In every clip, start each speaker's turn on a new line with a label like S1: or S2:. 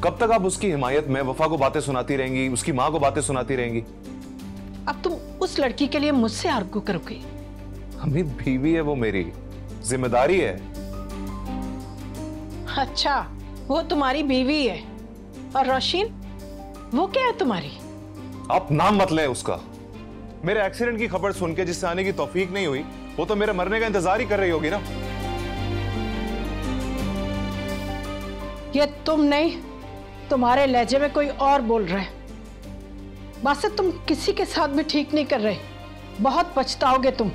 S1: कब तक आप उसकी हिमायत में वफा को बातें सुनाती रहेंगी, उसकी माँ को बातें सुनाती रहेंगी?
S2: अब तुम उस लड़की के लिए मुझसे आर्गू करोगे?
S1: अम्मी बीवी है वो, मेरी जिम्मेदारी है।
S2: अच्छा, वो तुम्हारी बीवी है और रोशीन वो क्या है तुम्हारी?
S1: आप नाम मत लें उसका। मेरे एक्सीडेंट की खबर सुन के जिससे आने की तौफीक नहीं हुई, वो तो मेरे मरने का इंतजार ही कर रही होगी ना।
S2: ये तुम नहीं, तुम्हारे लहजे में कोई और बोल रहा है। बासित, तुम किसी के साथ भी ठीक नहीं कर रहे, बहुत पछताओगे तुम।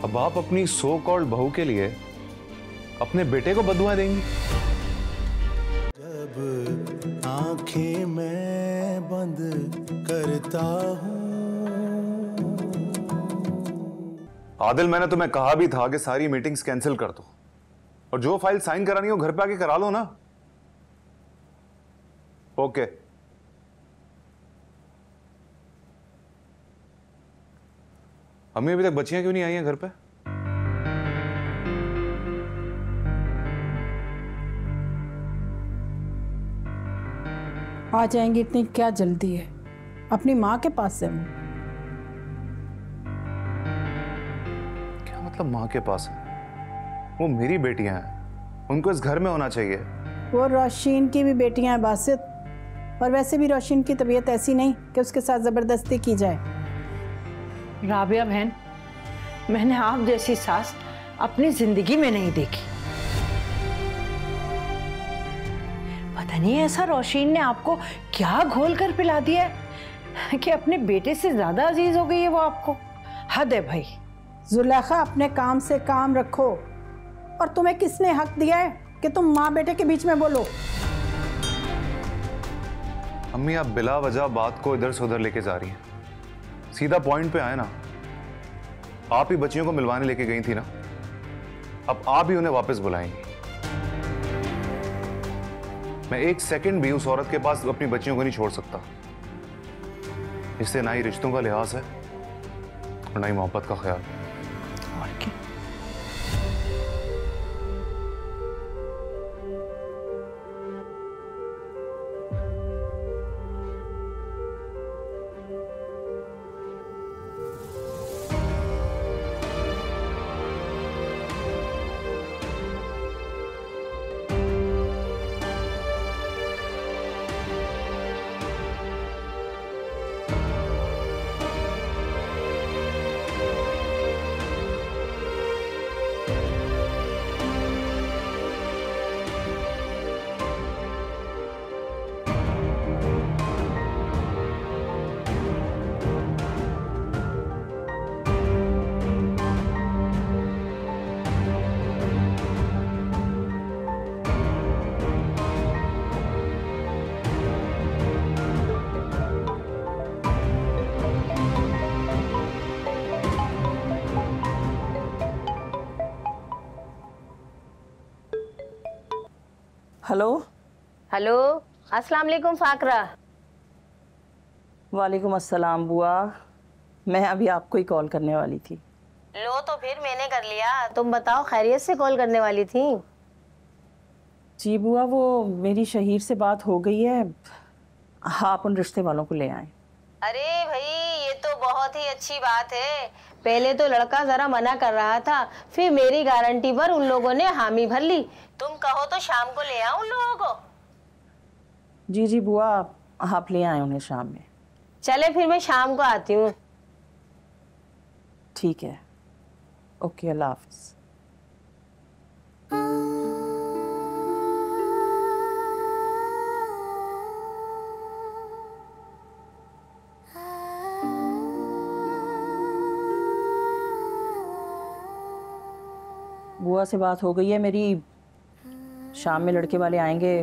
S1: अब आप अपनी सो कॉल्ड बहू के लिए अपने बेटे को बदुआ देंगी?
S3: जब आंखें मैं बंद करता हूँ।
S1: आदिल, मैंने तुम्हें कहा भी था कि सारी मीटिंग्स कैंसिल कर दो और जो फाइल साइन करानी हो घर पे आके करा लो ना। ओके। अम्मी अभी तक बच्चियां क्यों नहीं आई हैं घर पे?
S4: आ जाएंगी, इतनी क्या जल्दी है? अपनी माँ के पास है वो।
S1: क्या मतलब माँ के पास है? वो मेरी बेटियां हैं, उनको इस घर में होना चाहिए।
S4: वो रोशीन की भी बेटियां हैं बासित, और वैसे भी रोशीन की तबीयत ऐसी नहीं कि उसके साथ जबरदस्ती की जाए।
S2: राबिया बहन, मैंने आप जैसी सास अपनी जिंदगी में नहीं देखी। पता नहीं ऐसा रोशीन ने आपको क्या घोल कर पिला दिया है कि अपने बेटे से ज्यादा अजीज हो गई है वो आपको। हद है भाई।
S4: जुलेखा, अपने काम से काम रखो। और तुम्हें किसने हक दिया है कि तुम माँ बेटे के बीच में बोलो?
S1: अम्मी, आप बिला वजह बात को इधर से उधर लेके जा रही हैं। सीधा पॉइंट पे आए ना। आप ही बच्चियों को मिलवाने लेके गई थी ना, अब आप ही उन्हें वापस बुलाएंगी। मैं एक सेकंड भी उस औरत के पास अपनी बच्चियों को नहीं छोड़ सकता। इससे ना ही रिश्तों का लिहाज है और ना ही मोहब्बत का ख्याल।
S2: और क्या?
S4: हेलो।
S5: हेलो, अस्सलाम वालेकुम फाकरा।
S6: वालेकुम अस्सलाम बुआ, मैं अभी आपको ही कॉल करने वाली थी।
S5: लो तो फिर मैंने कर लिया। तुम बताओ, खैरियत से कॉल करने वाली थी?
S6: जी बुआ, वो मेरी शहीर से बात हो गई है, आप उन रिश्ते वालों को ले आए।
S5: अरे भाई, ये तो बहुत ही अच्छी बात है। पहले तो लड़का जरा मना कर रहा था, फिर मेरी गारंटी पर उन लोगों ने हामी भर ली। तुम कहो तो शाम को ले आओ उन लोगों को।
S6: जी जी बुआ, आप ले आए उन्हें शाम में।
S5: चले फिर मैं शाम को आती हूँ।
S6: ठीक है, ओके, अल्लाह हाफिज। बुआ से बात हो गई है मेरी, शाम में लड़के वाले आएंगे,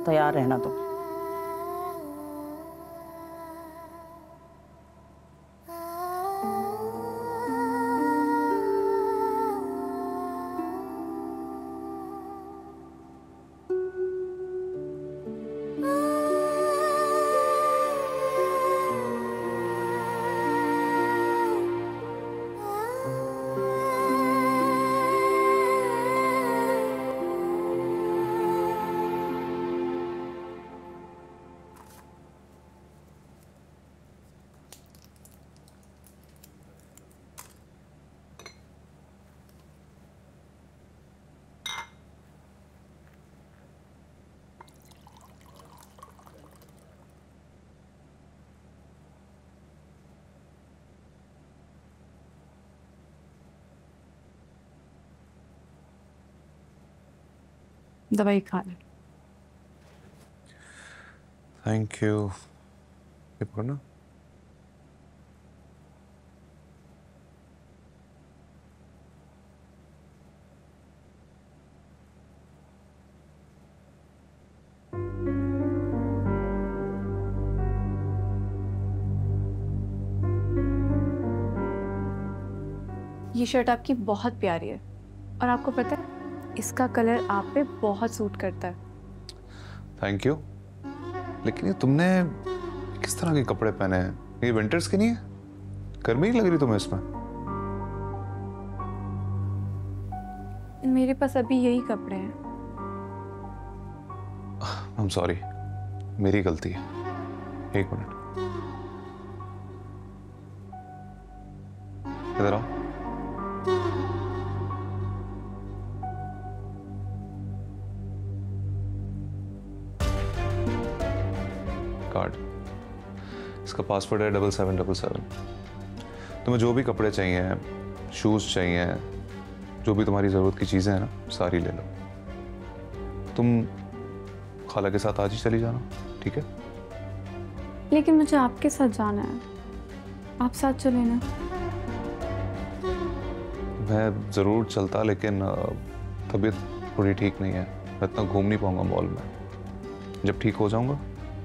S6: तैयार रहना तुम।
S7: दवाई खा ले।
S1: Thank you. ये पकड़ना।
S7: ये शर्ट आपकी बहुत प्यारी है और आपको पता है इसका कलर आप पे बहुत सूट करता है।
S1: Thank you. लेकिन ये तुमने किस तरह के कपड़े पहने हैं? ये विंटर्स के नहीं है? गर्मी नहीं लग रही तुम्हें इसमें?
S7: मेरे पास अभी यही कपड़े हैं।
S1: आई एम सॉरी, मेरी गलती है। एक मिनट, इधर आओ। कार्ड, इसका पासवर्ड है 7777। तुम्हें जो भी कपड़े चाहिए, शूज चाहिए, जो भी तुम्हारी जरूरत की चीजें हैं ना, सारी ले लो। तुम खाला के साथ आज ही चली जाना, ठीक है?
S7: लेकिन मुझे आपके साथ जाना है, आप साथ चले ना।
S1: मैं जरूर चलता, लेकिन तबीयत थोड़ी ठीक नहीं है। मैं इतना घूम नहीं पाऊंगा मॉल में। जब ठीक हो जाऊंगा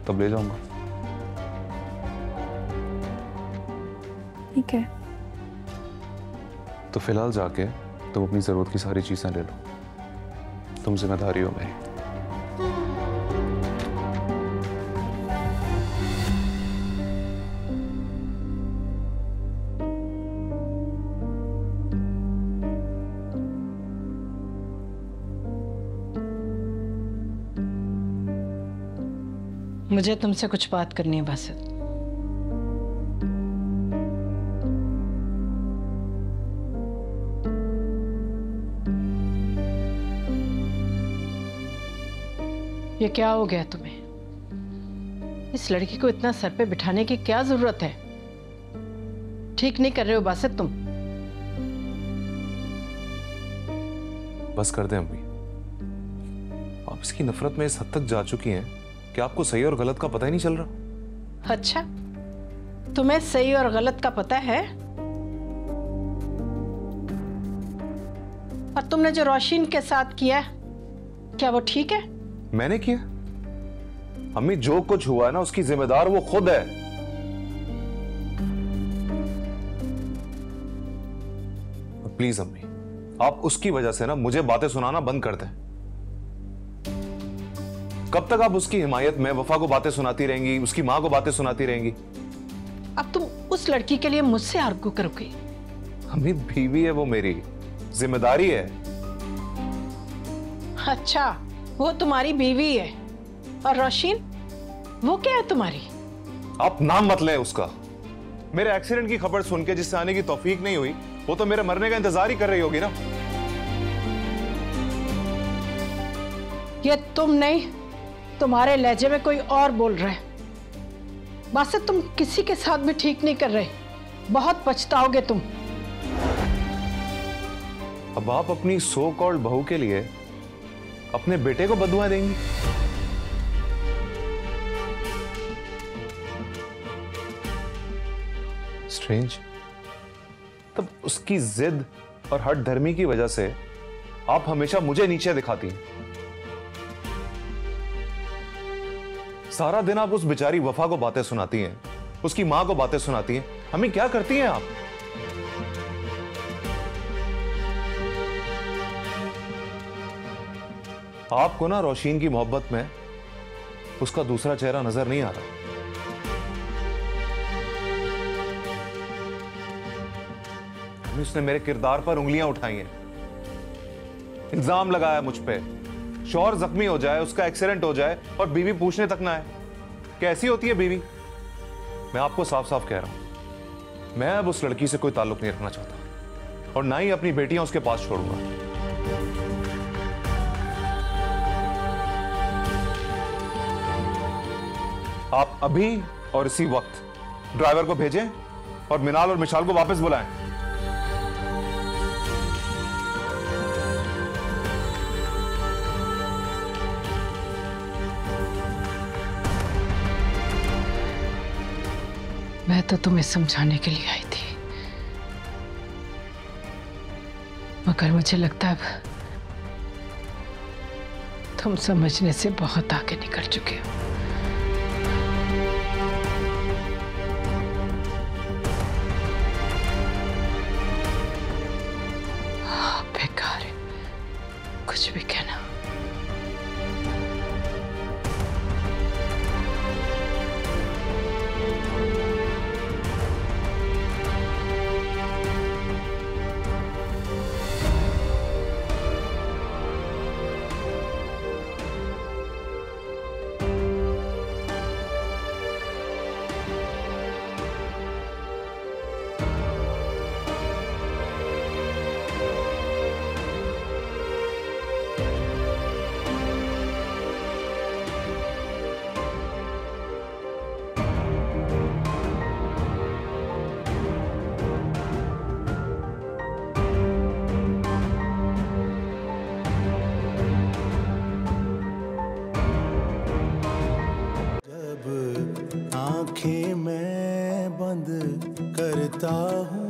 S1: तब ले जाऊंगा।
S7: ठीक है।
S1: तो फिलहाल जाके तुम अपनी जरूरत की सारी चीजें ले लो। तुम जिम्मेदारी हो मेरी।
S2: मुझे तुमसे कुछ बात करनी है बासित। ये क्या हो गया तुम्हें? इस लड़की को इतना सर पे बिठाने की क्या जरूरत है? ठीक नहीं कर रहे हो बासित तुम।
S1: बस कर दे अम्मी। आप इसकी नफरत में इस हद तक जा चुकी हैं कि आपको सही और गलत का पता ही नहीं चल रहा।
S2: अच्छा, तुम्हें सही और गलत का पता है? और तुमने जो रोशिन के साथ किया, क्या वो ठीक है?
S1: मैंने किया? अम्मी, जो कुछ हुआ है ना, उसकी जिम्मेदार वो खुद है। प्लीज अम्मी, आप उसकी वजह से ना मुझे बातें सुनाना बंद कर दें। कब तक आप उसकी हिमायत में वफा को बातें सुनाती रहेंगी, उसकी मां को बातें सुनाती रहेंगी?
S2: अब तुम उस लड़की के लिए मुझसे आर्ग्यू करोगे?
S1: अम्मी, बीवी है वो मेरी, जिम्मेदारी है।
S2: अच्छा, वो तुम्हारी बीवी है और रोशिन वो क्या है तुम्हारी?
S1: आप नाम मत लें उसका। मेरे एक्सीडेंट की खबर सुन के जिससे आने की तौफीक नहीं हुई, वो तो मेरे मरने का इंतजार ही कर रही होगी ना।
S2: ये तुम नहीं, तुम्हारे लहजे में कोई और बोल रहा है। बासित, तुम किसी के साथ भी ठीक नहीं कर रहे, बहुत पछताओगे तुम।
S1: अब आप अपनी सो कॉल्ड बहू के लिए अपने बेटे को बदुआ देंगी? स्ट्रेंज। तब उसकी जिद और हठ धर्मी की वजह से आप हमेशा मुझे नीचे दिखाती हैं। सारा दिन आप उस बेचारी वफा को बातें सुनाती हैं, उसकी मां को बातें सुनाती हैं। हमें क्या करती हैं आप? आपको ना रोशीन की मोहब्बत में उसका दूसरा चेहरा नजर नहीं आ रहा। उसने मेरे किरदार पर उंगलियां उठाई हैं, इल्जाम लगाया मुझ पे। शौहर जख्मी हो जाए, उसका एक्सीडेंट हो जाए और बीवी पूछने तक ना आए। कैसी होती है बीवी? मैं आपको साफ साफ कह रहा हूं, मैं अब उस लड़की से कोई ताल्लुक नहीं रखना चाहता और ना ही अपनी बेटियां उसके पास छोड़ूंगा। आप अभी और इसी वक्त ड्राइवर को भेजें और मिनाल और मिशाल को वापस बुलाएं।
S2: मैं तो तुम्हें समझाने के लिए आई थी, मगर मुझे लगता है तुम समझने से बहुत आगे निकल चुके हो। बेकार है कुछ भी कहना।
S3: आंखें मैं बंद करता हूँ